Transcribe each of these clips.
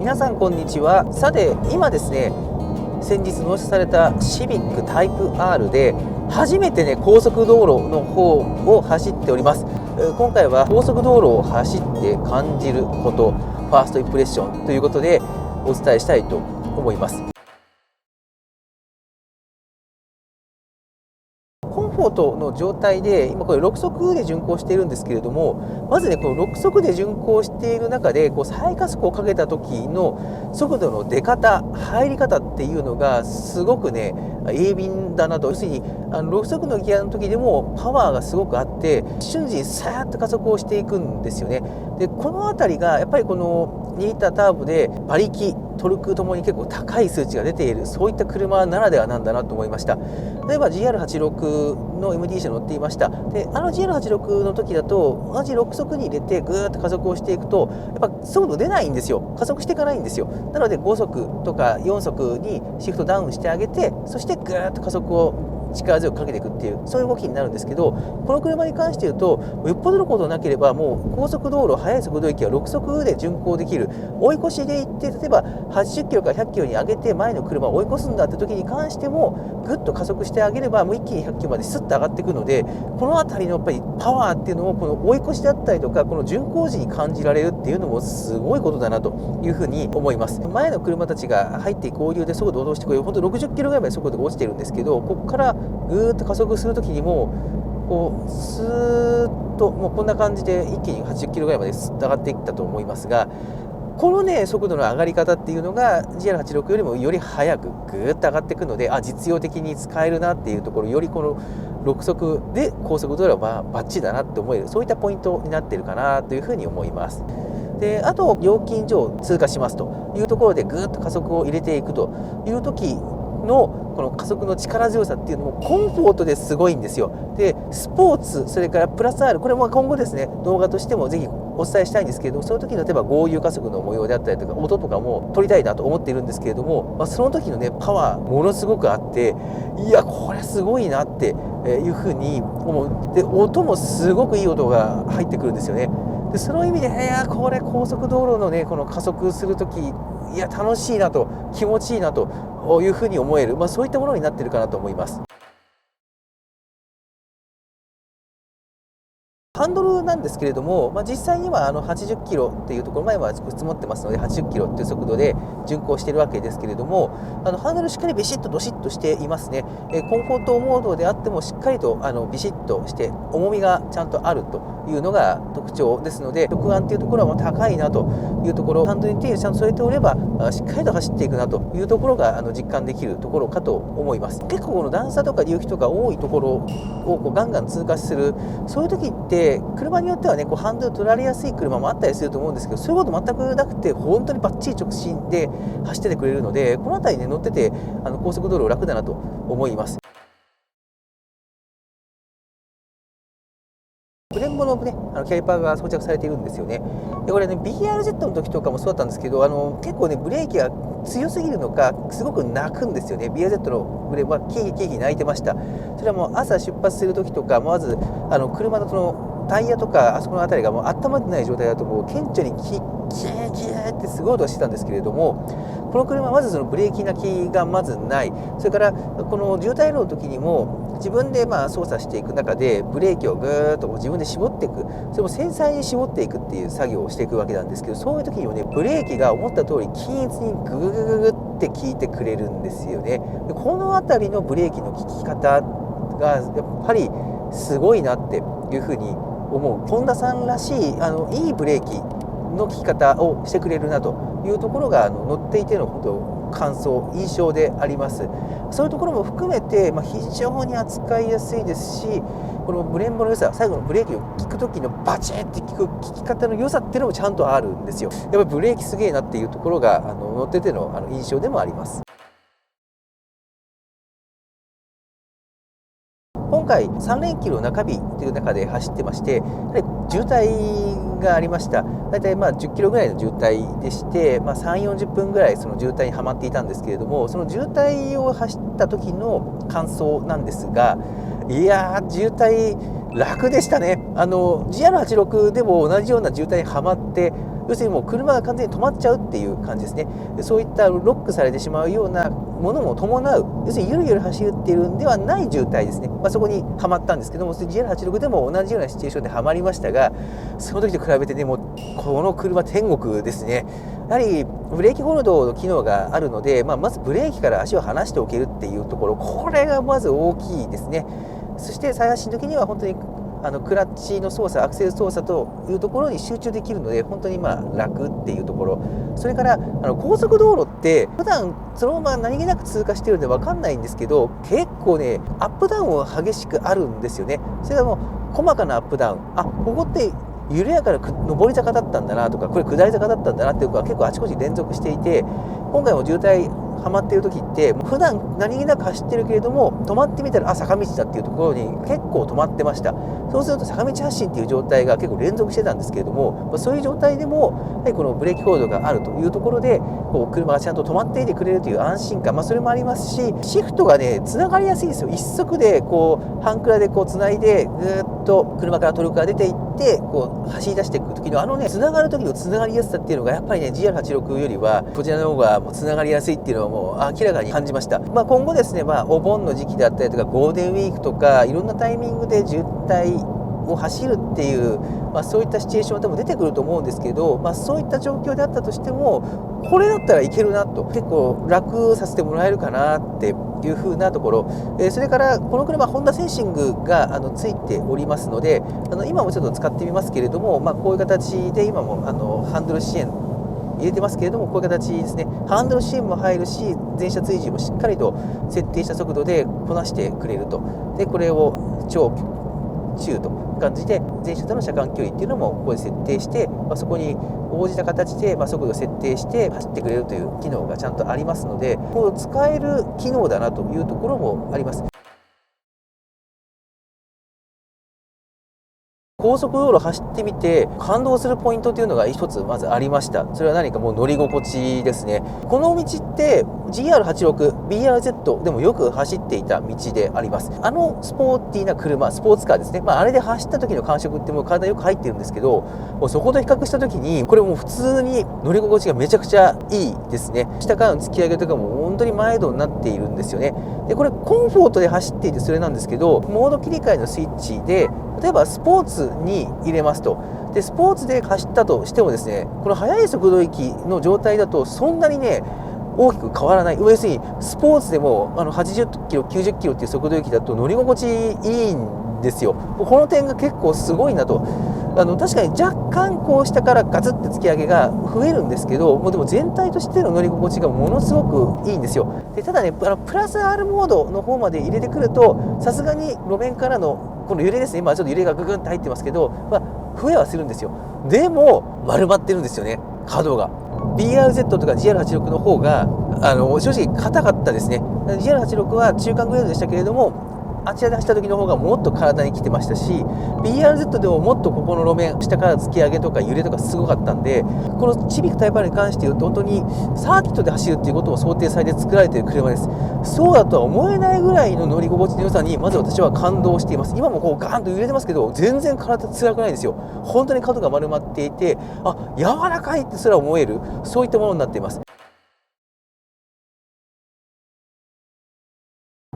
皆さんこんにちは。さて今ですね、先日納車されたシビックタイプ R で初めてね高速道路の方を走っております。今回は高速道路を走って感じること、ファーストインプレッションということでお伝えしたいと思います。コンフォートの状態で今これ6速で巡航しているんですけれども、まずねこの6速で巡航している中で再加速をかけた時の速度の出方、入り方っていうのがすごくね鋭敏だなと。要するに6速のギアの時でもパワーがすごくあって瞬時にさーっと加速をしていくんですよね。でこの辺りがやっぱりこの2リッターターボで馬力トルクともに結構高い数値が出ている、そういった車ならではなんだなと思いました。例えば GR86 の MT 車乗っていました。でGR86 の時だと同じ6速に入れてぐーっと加速をしていくとやっぱ速度出ないんですよ。加速していかないんですよ。なので5速とか4速にシフトダウンしてあげて、そしてぐーっと加速を力強くかけていくっていう、そういう動きになるんですけど、この車に関して言うとよっぽどのことなければもう高速道路速い速度域は6速で巡航できる。追い越しで行って例えば80キロから100キロに上げて前の車を追い越すんだって時に関してもぐっと加速してあげればもう一気に100キロまでスッと上がっていくので、この辺りのやっぱりパワーっていうのをこの追い越しだったりとかこの巡航時に感じられるっていうのもすごいことだなというふうに思います。前の車たちが入って合流で速度を落としてこれ本当60キロぐらいまで速度が落ちてるんですけど、ここからぐーっと加速する時にもスーッともうこんな感じで一気に80キロぐらいまでスッと上がっていったと思いますが、このね速度の上がり方っていうのが GR86 よりもより速くぐーっと上がっていくので、実用的に使えるなっていうところ、よりこの6速で高速道路はバッチリだなって思える、そういったポイントになっているかなというふうに思います。であと料金所を通過しますというところでぐーっと加速を入れていくという時のこの加速の力強さっていうのもコンフォートですごいんですよ。でスポーツ、それからプラス R、これも今後ですね動画としてもぜひお伝えしたいんですけれども、その時の例えば豪遊加速の模様であったりとか音とかも撮りたいなと思っているんですけれども、その時のねパワーものすごくあって、いやこれすごいなっていうふうに思う。で音もすごくいい音が入ってくるんですよね。でその意味でこれ高速道路のねこの加速する時楽しいなと、気持ちいいなというふうに思える、そういったものになっているかなと思います。ハンドルなんですけれども、実際には80キロっていうところ、前は積もってますので80キロっていう速度で巡航しているわけですけれども、ハンドルしっかりビシッとどしっとしていますね。コンフォートモードであってもしっかりとビシッとして重みがちゃんとあるというのが特徴ですので、直感っていうところはもう高いなというところ、ハンドルに手をちゃんと添えておればしっかりと走っていくなというところが実感できるところかと思います。結構この段差とか隆起とか多いところをガンガン通過する、そういう時って車によってはねハンドル取られやすい車もあったりすると思うんですけど、そういうこと全くなくて本当にバッチリ直進で走っててくれるので、この辺りね乗ってて高速道路楽だなと思います。ブレンボのねキャリパーが装着されているんですよね。でこれね BRZ の時とかもそうだったんですけど、結構ねブレーキが強すぎるのかすごく泣くんですよね。 BRZ のブレはキーキーキー泣いてました。それはもう朝出発する時とかまず車のそのタイヤとかあそこの辺りがもう温まってない状態だともう顕著にキーキーってすごい音がしてたんですけれども、この車はまずそのブレーキ泣きがまずない。それからこの渋滞路の時にも自分で操作していく中でブレーキをぐーっと自分で絞っていく、それも繊細に絞っていくっていう作業をしていくわけなんですけど、そういう時にもねブレーキが思った通り均一にグググググって効いてくれるんですよね。でこの辺りのブレーキの効き方がやっぱりすごいなっていうふうに思う。ホンダさんらしいいいブレーキの効き方をしてくれるなというところが乗っていての本当感想、印象であります。そういうところも含めて、非常に扱いやすいですし、このブレンボの良さ、最後のブレーキを効く時のバチッって効く効き方の良さっていうのもちゃんとあるんですよ。やっぱりブレーキすげえなっていうところが乗ってての印象でもあります。今回3連休の中日という中で走ってまして、やはり渋滞がありました。だいたい10キロぐらいの渋滞でして、3、40分ぐらいその渋滞にはまっていたんですけれども、その渋滞を走った時の感想なんですが、渋滞楽でしたね。GR86 でも同じような渋滞にはまって要するにもう車が完全に止まっちゃうっていう感じですね。そういったロックされてしまうようなものも伴う、要するにゆるゆる走っているんではない渋滞ですね。そこにはまったんですけども、GR86 でも同じようなシチュエーションではまりましたが、その時と比べてね、もうこの車天国ですね。やはりブレーキホールドの機能があるので、まずブレーキから足を離しておけるっていうところ、これがまず大きいですね。そして再発進の時には本当にクラッチの操作、アクセル操作というところに集中できるので、本当に楽っていうところ、それから高速道路って普段そのまま何気なく通過しているので分かんないんですけど、結構ねアップダウンは激しくあるんですよね。それがもう細かなアップダウン、ここって緩やかな上り坂だったんだなとか、これ下り坂だったんだなっていうのが結構あちこち連続していて、今回も渋滞はまっている時って普段何気なく走ってるけれども、止まってみたら坂道だっていうところに結構止まってました。そうすると坂道発進っていう状態が結構連続してたんですけれども、そういう状態でもやはりこのブレーキホールドがあるというところで、車がちゃんと止まっていてくれるという安心感、それもありますし、シフトがねつながりやすいですよ。一足で半クラでつないでぐーっと車からトルクが出ていって走り出していく時のつながる時のつながりやすさっていうのがやっぱりね GR86 よりはこちらの方がつながりやすいっていうのはもう明らかに感じました。今後ですね、お盆の時期だったりとかゴールデンウィークとかいろんなタイミングで渋滞を走るっていう、そういったシチュエーションは多分出てくると思うんですけど、そういった状況であったとしてもこれだったらいけるなと、結構楽させてもらえるかなっていう風なところ、それからこの車ホンダセンシングがついておりますので、今もちょっと使ってみますけれども、こういう形で今もハンドル支援入れてますけれども、こういう形ですね。ハンドル支援も入るし、全車追従もしっかりと設定した速度でこなしてくれると。でこれを超中と感じで全車との車間距離っていうのもここで設定して、そこに応じた形で速度を設定して走ってくれるという機能がちゃんとありますので、使える機能だなというところもあります。高速道路走ってみて感動するポイントというのが一つまずありました。それは何かもう乗り心地ですね。この道って GR86、BRZ でもよく走っていた道であります。スポーティーな車、スポーツカーですね。あれで走った時の感触ってもう体よく入ってるんですけど、もうそこと比較した時にこれもう普通に乗り心地がめちゃくちゃいいですね。下からの突き上げとかも本当にマイルドになっているんですよね。でこれコンフォートで走っていてそれなんですけど、モード切り替えのスイッチで例えばスポーツに入れますと、でスポーツで走ったとしてもですね、この速い速度域の状態だとそんなにね大きく変わらない。要するにスポーツでも80キロ90キロっていう速度域だと乗り心地いいんですよ。この点が結構すごいなと。確かに若干下からガツッて突き上げが増えるんですけど、でも全体としての乗り心地がものすごくいいんですよ。でただねプラス R モードの方まで入れてくるとさすがに路面からのこの揺れですね、今ちょっと揺れがググンって入ってますけど、増えはするんですよ。でも丸まってるんですよね、角が。BRZ とか GR86 の方が正直硬かったですね。GR86 は中間グレードでしたけれども、あちらで走った時の方がもっと体にきてましたし、 BRZ でももっとここの路面下から突き上げとか揺れとかすごかったんで、このシビックタイプ R に関して言うと本当にサーキットで走るっていうことも想定されて作られている車です。そうだとは思えないぐらいの乗り心地の良さにまず私は感動しています。今もガーンと揺れてますけど全然体辛くないですよ。本当に角が丸まっていて、柔らかいってすら思える、そういったものになっています。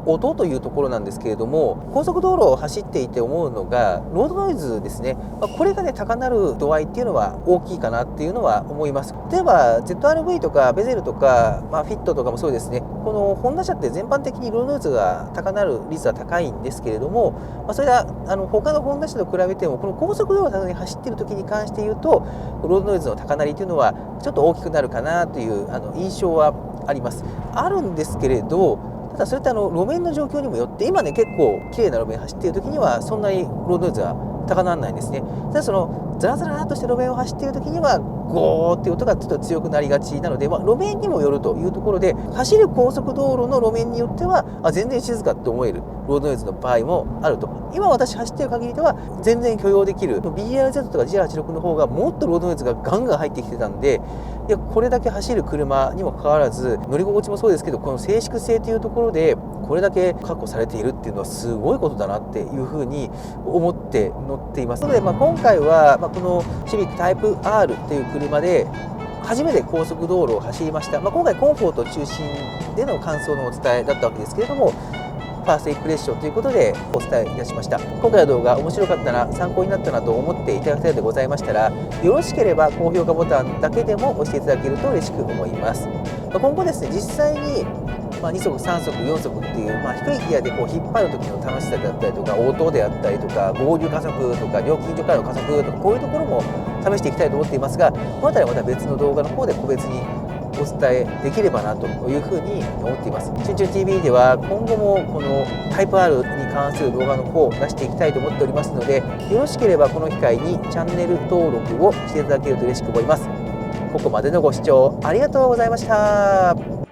音というところなんですけれども、高速道路を走っていて思うのがロードノイズですね。これがね高鳴る度合いっていうのは大きいかなっていうのは思います。例えば ZR-V とかベゼルとか、フィットとかもそうですね。このホンダ車って全般的にロードノイズが高鳴る率は高いんですけれども、それは他のホンダ車と比べてもこの高速道路に走っている時に関して言うとロードノイズの高鳴りというのはちょっと大きくなるかなという印象はあります。あるんですけれど、ただそれって路面の状況にもよって、今ね結構綺麗な路面走っている時にはそんなにロードノイズは高鳴らないんですね。ただそのザラザラとして路面を走っている時にはゴーっていう音がちょっと強くなりがちなので、路面にもよるというところで、走る高速道路の路面によっては全然静かって思えるロードノイズの場合もあると。今私走っている限りでは全然許容できる BRZ とか GR86 の方がもっとロードノイズがガンガン入ってきてたんで、いや、これだけ走る車にもかかわらず、乗り心地もそうですけど、この静粛性というところでこれだけ確保されているっていうのはすごいことだなっていうふうに思って乗っていますので、今回は、このシビックタイプ R っていう車で初めて高速道路を走りました。今回コンフォート中心での感想のお伝えだったわけですけれども、ファーストインプレッションということでお伝えいたしました。今回の動画面白かったな、参考になったなと思っていただけたのでございましたら、よろしければ高評価ボタンだけでも押していただけると嬉しく思います。今後ですね、実際に2速、3速、4速っていう、低いギアでこう引っ張る時の楽しさであったりとか、応答であったりとか、合流加速とか、料金所からの加速とか、こういうところも試していきたいと思っていますが、この辺りはまた別の動画の方で個別にお伝えできればなというふうに思っています。チュンチュン TV では今後もこのタイプ R に関する動画の方を出していきたいと思っておりますので、よろしければこの機会にチャンネル登録をしていただけると嬉しく思います。ここまでのご視聴ありがとうございました。